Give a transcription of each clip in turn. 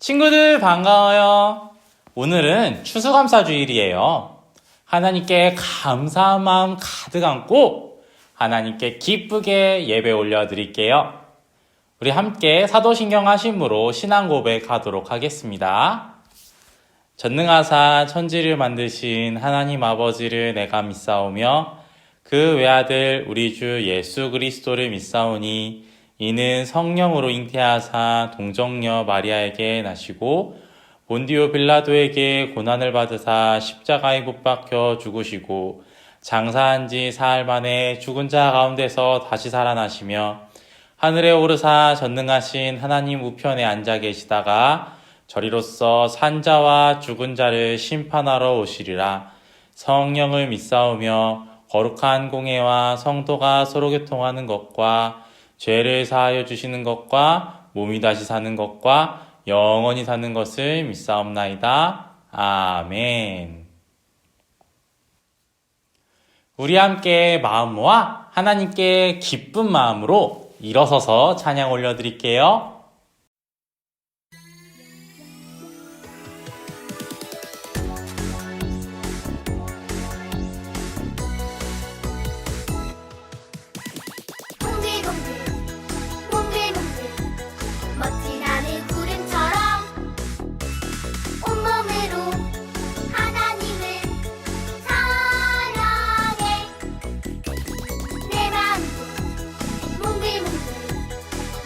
친구들 반가워요. 오늘은 추수감사주일이에요. 하나님께 감사한 마음 가득 안고 하나님께 기쁘게 예배 올려드릴게요. 우리 함께 사도신경 하심으로 신앙 고백하도록 하겠습니다. 전능하사 천지를 만드신 하나님 아버지를 내가 믿사오며 그 외아들 우리 주 예수 그리스도를 믿사오니 이는 성령으로 잉태하사 동정녀 마리아에게 나시고 본디오 빌라도에게 고난을 받으사 십자가에 못 박혀 죽으시고 장사한 지 사흘 만에 죽은 자 가운데서 다시 살아나시며 하늘에 오르사 전능하신 하나님 우편에 앉아 계시다가 저리로서 산자와 죽은 자를 심판하러 오시리라. 성령을 믿사오며 거룩한 공회와 성도가 서로 교통하는 것과 죄를 사하여 주시는 것과 몸이 다시 사는 것과 영원히 사는 것을 믿사옵나이다. 아멘. 우리 함께 마음 모아 하나님께 기쁜 마음으로 일어서서 찬양 올려드릴게요. 멋진 하늘 구름처럼 온몸으로 하나님을 사랑해. 내 마음도 몽글몽글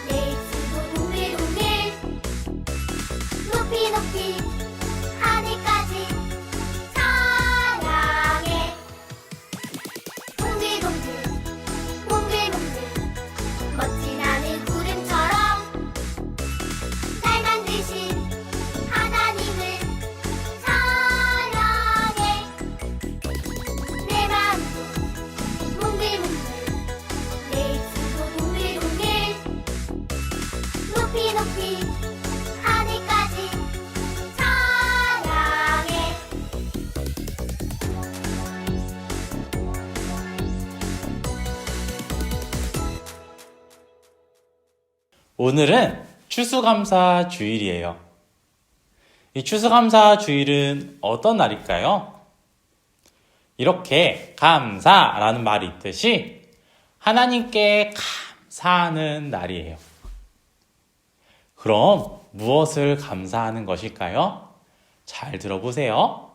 내 입술도 동글동글 높이 높이 하늘까지 사랑해. 동글동글 몽글몽글 멋진 하늘 구름처럼 날 만드신 하나님을 사랑해. 내 마음도 몽글몽글 내 입술도 동글동글 높이 높이 하늘까지 사랑해. 오늘은 추수감사 주일이에요. 이 추수감사 주일은 어떤 날일까요? 이렇게 감사라는 말이 있듯이 하나님께 감사하는 날이에요. 그럼 무엇을 감사하는 것일까요? 잘 들어보세요.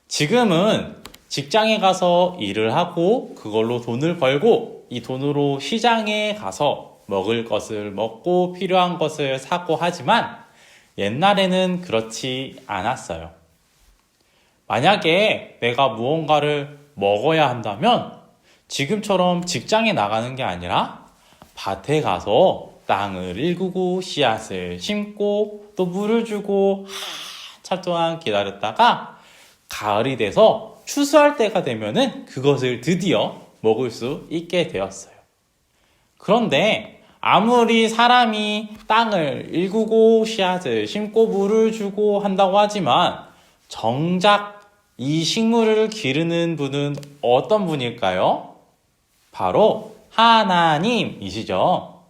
지금은 직장에 가서 일을 하고 그걸로 돈을 벌고 이 돈으로 시장에 가서 먹을 것을 먹고 필요한 것을 사고 하지만 옛날에는 그렇지 않았어요. 만약에 내가 무언가를 먹어야 한다면 지금처럼 직장에 나가는 게 아니라 밭에 가서 땅을 일구고 씨앗을 심고 또 물을 주고 한참 동안 기다렸다가 가을이 돼서 추수할 때가 되면은 그것을 드디어 먹을 수 있게 되었어요. 그런데 아무리 사람이 땅을 일구고 씨앗을 심고 물을 주고 한다고 하지만 정작 이 식물을 기르는 분은 어떤 분일까요? 바로 하나님이시죠.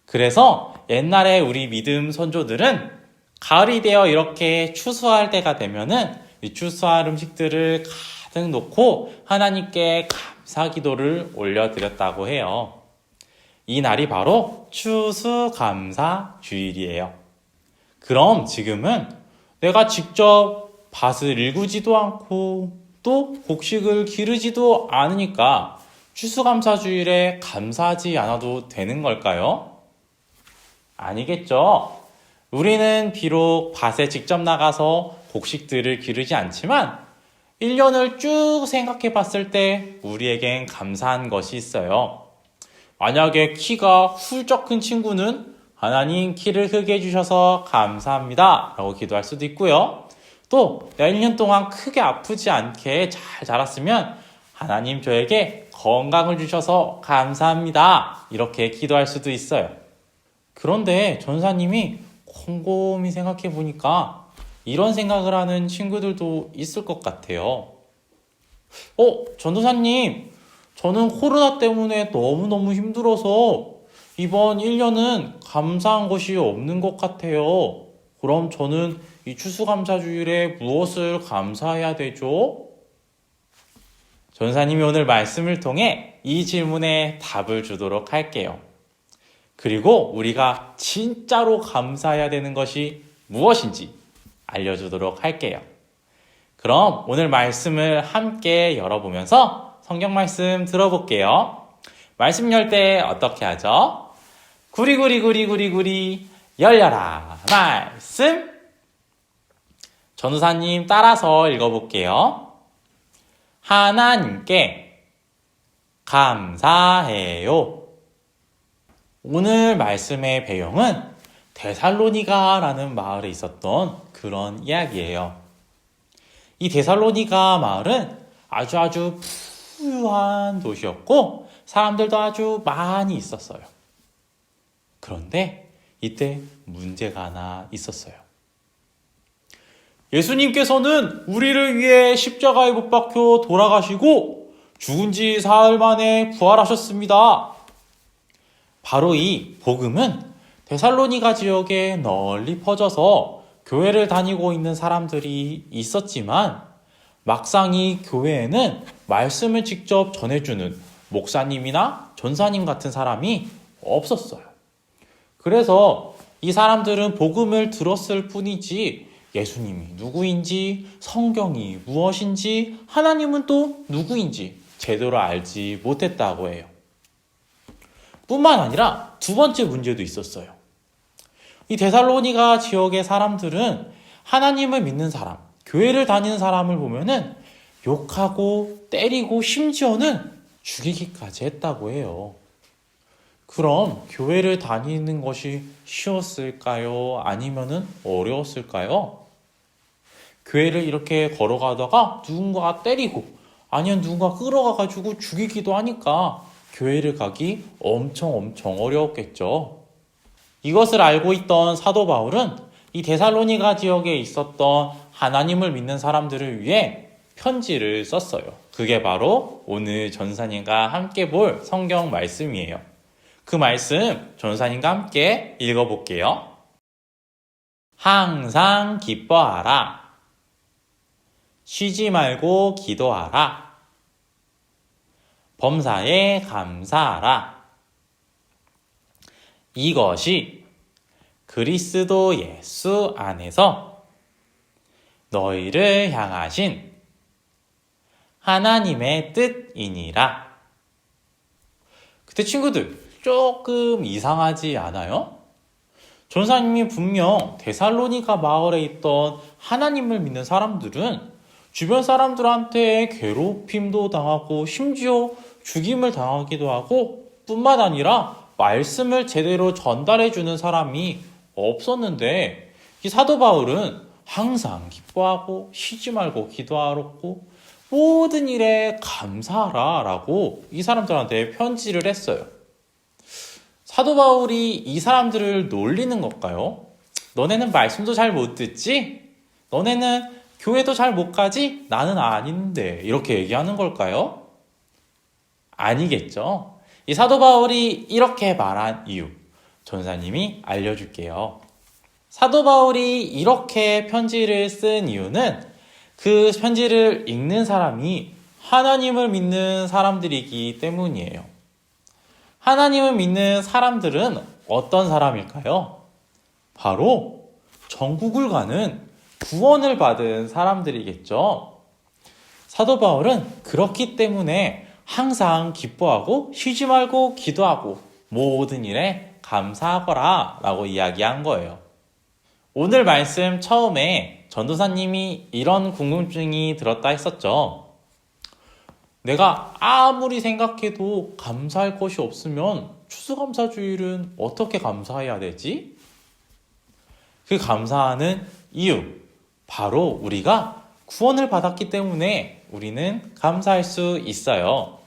그래서 옛날에 우리 믿음 선조들은 가을이 되어 이렇게 추수할 때가 되면은 이 추수할 음식들을 가득 놓고 하나님께 감사 기도를 올려드렸다고 해요. 이 날이 바로 추수감사 주일이에요. 그럼 지금은 내가 직접 밭을 일구지도 않고 또 곡식을 기르지도 않으니까 추수감사 주일에 감사하지 않아도 되는 걸까요? 아니겠죠. 우리는 비록 밭에 직접 나가서 곡식들을 기르지 않지만 1년을 쭉 생각해 봤을 때 우리에겐 감사한 것이 있어요. 만약에 키가 훌쩍 큰 친구는 하나님 키를 크게 해주셔서 감사합니다 라고 기도할 수도 있고요. 또 내가 1년 동안 크게 아프지 않게 잘 자랐으면 하나님 저에게 건강을 주셔서 감사합니다 이렇게 기도할 수도 있어요. 그런데 전사님이 곰곰이 생각해 보니까 이런 생각을 하는 친구들도 있을 것 같아요. 전도사님, 저는 코로나 때문에 너무너무 힘들어서 이번 1년은 감사한 것이 없는 것 같아요. 그럼 저는 이 추수감사주일에 무엇을 감사해야 되죠? 전사님이 오늘 말씀을 통해 이 질문에 답을 주도록 할게요. 그리고 우리가 진짜로 감사해야 되는 것이 무엇인지 알려주도록 할게요. 그럼 오늘 말씀을 함께 열어보면서 성경 말씀 들어볼게요. 말씀 열 때 어떻게 하죠? 구리구리 열려라 말씀. 전우사님 따라서 읽어볼게요. 하나님께 감사해요. 오늘 말씀의 배경은 데살로니가라는 마을에 있었던 그런 이야기예요. 이 데살로니가 마을은 아주 부유한 도시였고 사람들도 아주 많이 있었어요. 그런데 이때 문제가 하나 있었어요. 예수님께서는 우리를 위해 십자가에 못 박혀 돌아가시고 죽은 지 사흘 만에 부활하셨습니다. 바로 이 복음은 데살로니가 지역에 널리 퍼져서 교회를 다니고 있는 사람들이 있었지만 막상 이 교회에는 말씀을 직접 전해주는 목사님이나 전사님 같은 사람이 없었어요. 그래서 이 사람들은 복음을 들었을 뿐이지 예수님이 누구인지, 성경이 무엇인지, 하나님은 또 누구인지 제대로 알지 못했다고 해요. 뿐만 아니라 두 번째 문제도 있었어요. 이 데살로니가 지역의 사람들은 하나님을 믿는 사람, 교회를 다니는 사람을 보면은 욕하고 때리고 심지어는 죽이기까지 했다고 해요. 그럼 교회를 다니는 것이 쉬웠을까요? 아니면은 어려웠을까요? 교회를 이렇게 걸어가다가 누군가가 때리고 아니면 누군가 끌어가가지고 죽이기도 하니까 교회를 가기 엄청 어려웠겠죠. 이것을 알고 있던 사도 바울은 이 데살로니가 지역에 있었던 하나님을 믿는 사람들을 위해 편지를 썼어요. 그게 바로 오늘 전사님과 함께 볼 성경 말씀이에요. 그 말씀 전사님과 함께 읽어볼게요. 항상 기뻐하라. 쉬지 말고 기도하라. 범사에 감사하라. 이것이 그리스도 예수 안에서 너희를 향하신 하나님의 뜻이니라. 그때 친구들 조금 이상하지 않아요? 전사님이 분명 데살로니가 마을에 있던 하나님을 믿는 사람들은 주변 사람들한테 괴롭힘도 당하고 심지어 죽임을 당하기도 하고 뿐만 아니라 말씀을 제대로 전달해주는 사람이 없었는데 이 사도 바울은 항상 기뻐하고 쉬지 말고 기도하라고 모든 일에 감사하라 라고 이 사람들한테 편지를 했어요. 사도 바울이 이 사람들을 놀리는 걸까요? 너네는 말씀도 잘 못 듣지? 너네는 교회도 잘 못 가지? 나는 아닌데 이렇게 얘기하는 걸까요? 아니겠죠. 이 사도 바울이 이렇게 말한 이유 전사님이 알려줄게요. 사도 바울이 이렇게 편지를 쓴 이유는 그 편지를 읽는 사람이 하나님을 믿는 사람들이기 때문이에요. 하나님을 믿는 사람들은 어떤 사람일까요? 바로 천국을 가는 구원을 받은 사람들이겠죠. 사도 바울은 그렇기 때문에 항상 기뻐하고 쉬지 말고 기도하고 모든 일에 감사하거라 라고 이야기한 거예요. 오늘 말씀 처음에 전도사님이 이런 궁금증이 들었다 했었죠. 내가 아무리 생각해도 감사할 것이 없으면 추수감사주일은 어떻게 감사해야 되지? 그 감사하는 이유, 바로 우리가 구원을 받았기 때문에 우리는 감사할 수 있어요.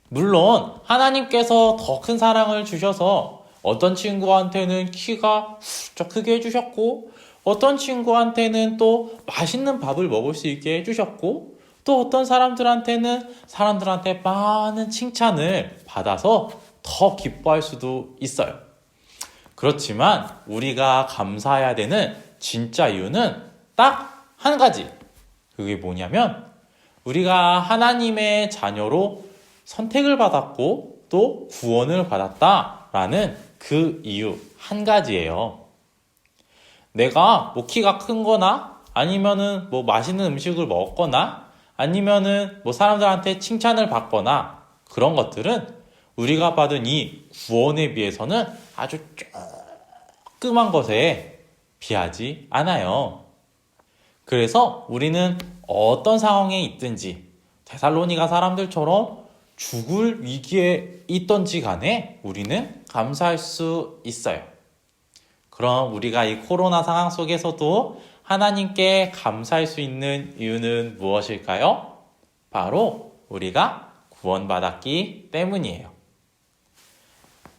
물론 하나님께서 더 큰 사랑을 주셔서 어떤 친구한테는 키가 훌쩍 크게 해주셨고 어떤 친구한테는 또 맛있는 밥을 먹을 수 있게 해주셨고 또 어떤 사람들한테는 사람들한테 많은 칭찬을 받아서 더 기뻐할 수도 있어요. 그렇지만 우리가 감사해야 되는 진짜 이유는 딱 한 가지. 그게 뭐냐면 우리가 하나님의 자녀로 선택을 받았고 또 구원을 받았다라는 그 이유 한 가지예요. 내가 뭐 키가 큰 거나 아니면은 뭐 맛있는 음식을 먹거나 아니면은 뭐 사람들한테 칭찬을 받거나 그런 것들은 우리가 받은 이 구원에 비해서는 아주 조그만 것에 비하지 않아요. 그래서 우리는 어떤 상황에 있든지 데살로니가 사람들처럼 죽을 위기에 있던지 간에 우리는 감사할 수 있어요. 그럼 우리가 이 코로나 상황 속에서도 하나님께 감사할 수 있는 이유는 무엇일까요? 바로 우리가 구원받았기 때문이에요.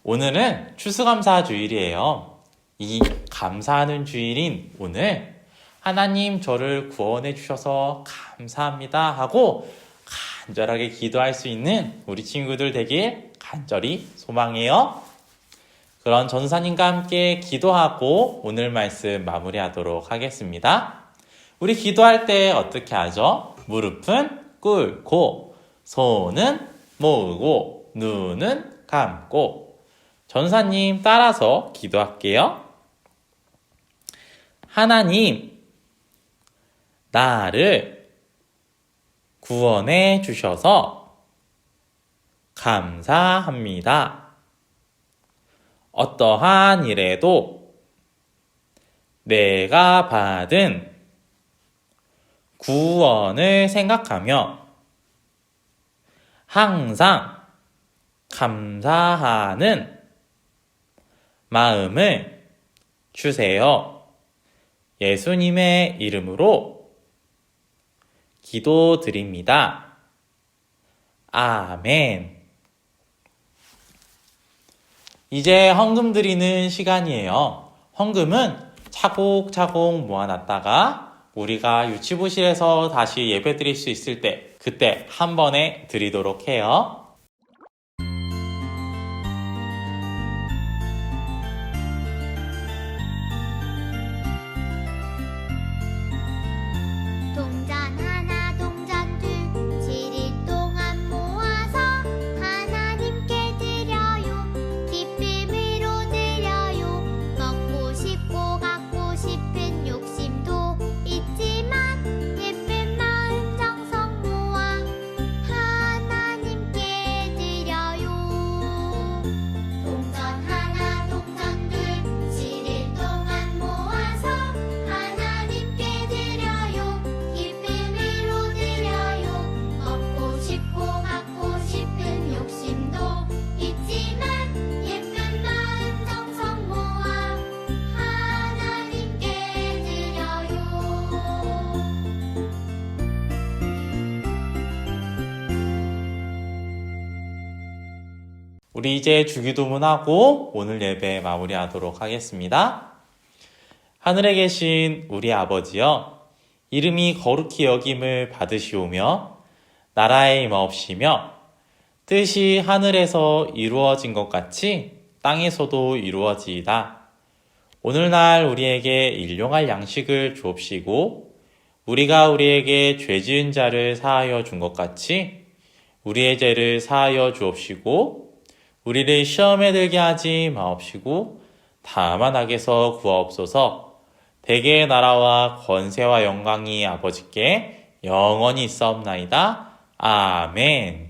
오늘은 추수감사 주일이에요. 이 감사하는 주일인 오늘 하나님 저를 구원해 주셔서 감사합니다 하고 간절하게 기도할 수 있는 우리 친구들 되길 간절히 소망해요. 그런 전사님과 함께 기도하고 오늘 말씀 마무리하도록 하겠습니다. 우리 기도할 때 어떻게 하죠? 무릎은 꿇고 손은 모으고 눈은 감고 전사님 따라서 기도할게요. 하나님, 나를 구원해 주셔서 감사합니다. 어떠한 일에도 내가 받은 구원을 생각하며 항상 감사하는 마음을 주세요. 예수님의 이름으로 기도드립니다. 아멘. 이제 헌금 드리는 시간이에요. 헌금은 차곡차곡 모아놨다가 우리가 유치부실에서 다시 예배 드릴 수 있을 때 그때 한 번에 드리도록 해요. 동전 하나 동전 둘 7일 동안 모아서 하나님께 드려요. 기쁨으로 드려요. 먹고 싶고 갖고 싶은 욕심도 있지만 예쁜 마음 정성 모아 하나님께 드려요. 동전 하나 동전 둘 7일 동안 모아서 하나님께 드려요. 기쁨으로 드려요. 먹고 싶고 갖고 싶은 욕심도 있지만 예쁜 마음 정성 모아 하나님께 드려요. 우리 이제 주기도문하고 오늘 예배 마무리하도록 하겠습니다. 하늘에 계신 우리 아버지여, 이름이 거룩히 여김을 받으시오며 나라의 임하옵시며 뜻이 하늘에서 이루어진 것 같이 땅에서도 이루어지이다. 오늘날 우리에게 일용할 양식을 주옵시고 우리가 우리에게 죄 지은 자를 사하여 준 것 같이 우리의 죄를 사하여 주옵시고 우리를 시험에 들게 하지 마옵시고 다만 악에서 구하옵소서. 대개의 나라와 권세와 영광이 아버지께 영원히 있사옵나이다. 아멘.